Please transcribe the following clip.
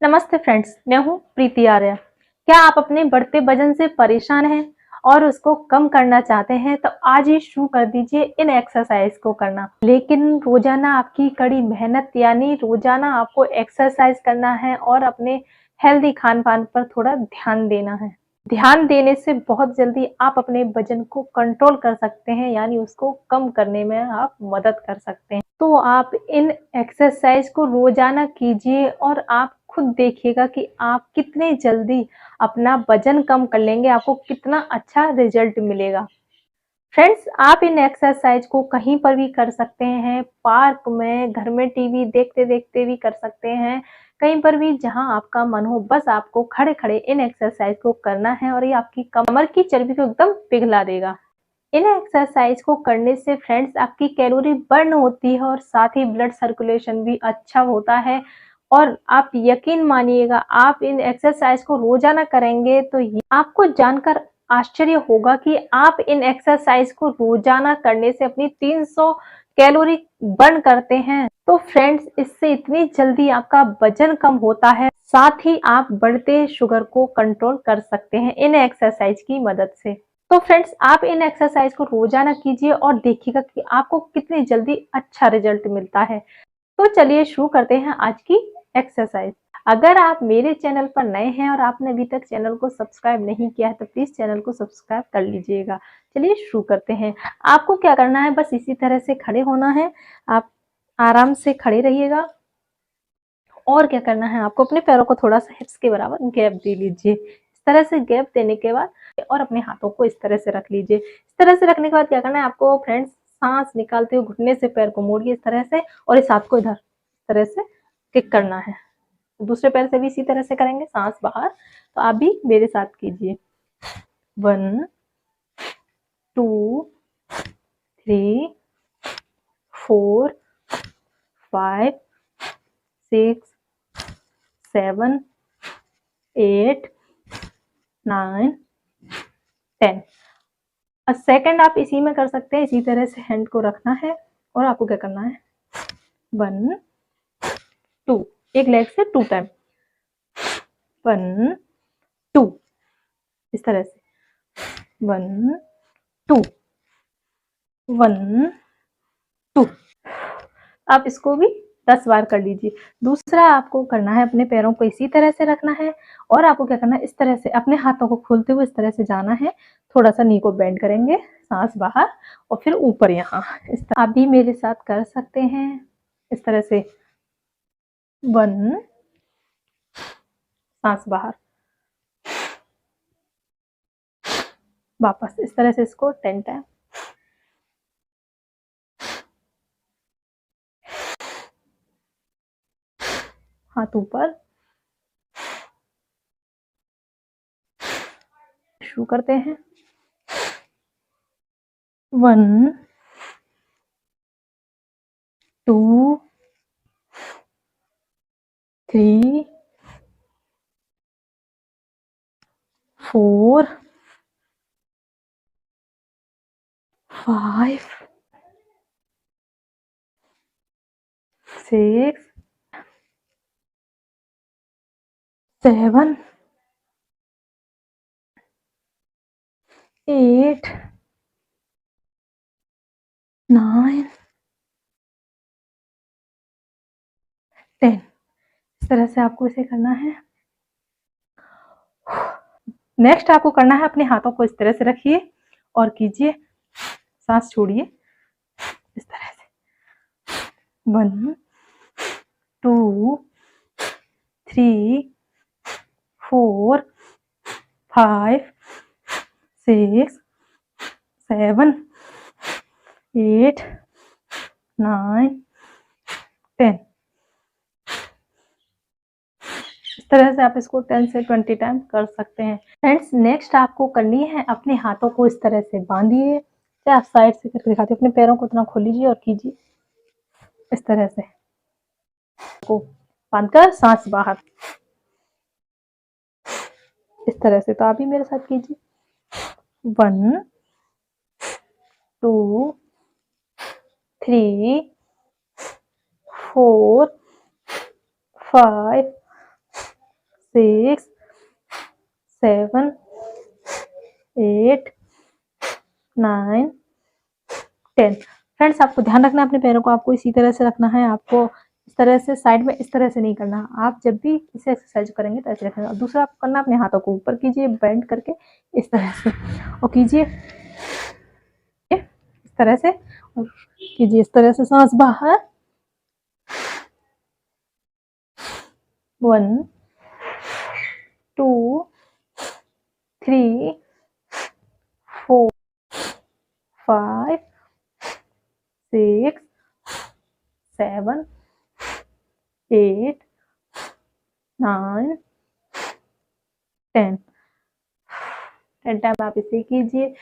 नमस्ते फ्रेंड्स, मैं हूँ प्रीति आर्य। क्या आप अपने बढ़ते वजन से परेशान हैं और उसको कम करना चाहते हैं? तो आज ही शुरू कर दीजिए इन एक्सरसाइज को करना। लेकिन रोजाना आपकी कड़ी मेहनत यानी रोजाना आपको एक्सरसाइज करना है और अपने हेल्दी खान पान पर थोड़ा ध्यान देना है। ध्यान देने से बहुत जल्दी आप अपने वजन को कंट्रोल कर सकते हैं, यानी उसको कम करने में आप मदद कर सकते हैं। तो आप इन एक्सरसाइज को रोजाना कीजिए और आप खुद देखिएगा कि आप कितने जल्दी अपना वजन कम कर लेंगे, आपको कितना अच्छा रिजल्ट मिलेगा। फ्रेंड्स, आप इन एक्सरसाइज को कहीं पर भी कर सकते हैं, पार्क में, घर में टीवी देखते-देखते भी कर सकते हैं, कहीं पर भी जहां आपका मन हो। बस आपको खड़े-खड़े इन एक्सरसाइज को करना है और ये आपकी कमर की चर्बी को एकदम पिघला देगा। इन एक्सरसाइज को करने से फ्रेंड्स आपकी कैलोरी बर्न होती है और साथ ही ब्लड सर्कुलेशन भी अच्छा होता है। और आप यकीन मानिएगा, आप इन एक्सरसाइज को रोजाना करेंगे तो ये आपको जानकर आश्चर्य होगा कि आप इन एक्सरसाइज को रोजाना करने से अपनी 300 कैलोरी बर्न करते हैं। तो फ्रेंड्स, इससे इतनी जल्दी आपका वजन कम होता है, साथ ही आप बढ़ते शुगर को कंट्रोल कर सकते हैं इन एक्सरसाइज की मदद से। तो फ्रेंड्स, आप इन एक्सरसाइज को रोजाना कीजिए और देखिएगा कि आपको कितनी जल्दी अच्छा रिजल्ट मिलता है। तो चलिए शुरू करते हैं आज की एक्सरसाइज। अगर आप मेरे चैनल पर नए हैं और आपने अभी तक चैनल को सब्सक्राइब नहीं किया है तो प्लीज चैनल को सब्सक्राइब कर लीजिएगा। चलिए शुरू करते हैं। आपको क्या करना है, बस इसी तरह से खड़े होना है। आप आराम से खड़े रहिएगा। और क्या करना है, आपको अपने पैरों को थोड़ा सा हिप्स के बराबर गैप दे लीजिए। इस तरह से गैप देने के बाद और अपने हाथों को इस तरह से रख लीजिए। इस तरह से रखने के बाद क्या करना है आपको फ्रेंड्स, सांस निकालते हुए घुटने से पैर को मोड़िए इस तरह से और इस हाथ को इधर इस तरह से किक करना है। दूसरे पैर से भी इसी तरह से करेंगे, सांस बाहर। तो आप भी मेरे साथ कीजिए। 1 2 3 4 5 6 7 8 9 10। सेकंड आप इसी में कर सकते हैं। इसी तरह से हैंड को रखना है और आपको क्या करना है, 1 2, एक लेग से 2 टाइम, 1 2, इस तरह से 1 2 1 2। आप इसको भी 10 बार कर लीजिए। दूसरा आपको करना है, अपने पैरों को इसी तरह से रखना है और आपको क्या करना है, इस तरह से अपने हाथों को खोलते हुए इस तरह से जाना है। थोड़ा सा नी को बेंड करेंगे, सांस बाहर और फिर ऊपर यहाँ इस तरह। आप भी मेरे साथ कर सकते हैं इस तरह से। 1, सांस बाहर, वापस इस तरह से इसको 10 टाइम। हाथ ऊपर। शुरू करते हैं। 1 2 3 4 5 6 7 8 9 10। इस तरह से आपको इसे करना है। नेक्स्ट आपको करना है, अपने हाथों को इस तरह से रखिए और कीजिए, सांस छोड़िए इस तरह से। 1 2 3 4 5 6 7 8 9 10। इस तरह से आप इसको 10 से 20 टाइम कर सकते हैं। फ्रेंड्स, नेक्स्ट आपको करनी है, अपने हाथों को इस तरह से बांधिए। चाहे आप साइड से करके दिखाते, अपने पैरों को इतना खोल लीजिए और कीजिए इस तरह से को बांधकर सांस बाहर इस तरह से। तो आप भी मेरे साथ कीजिए। 1 2 3 4 5 6 7 8 9 10। फ्रेंड्स, आपको ध्यान रखना है अपने पैरों को आपको इसी तरह से रखना है, आपको इस तरह से साइड में इस तरह से नहीं करना। आप जब भी इसे एक्सरसाइज करेंगे तो ऐसे रखेंगे। और दूसरा आपको करना, अपने हाथों को ऊपर कीजिए बेंड करके इस तरह से, और कीजिए इस तरह से, और कीजिए इस तरह से, सांस बाहर, 1 2 3 4 5 6 7 8 9 10 टाइम आप इसे कीजिए।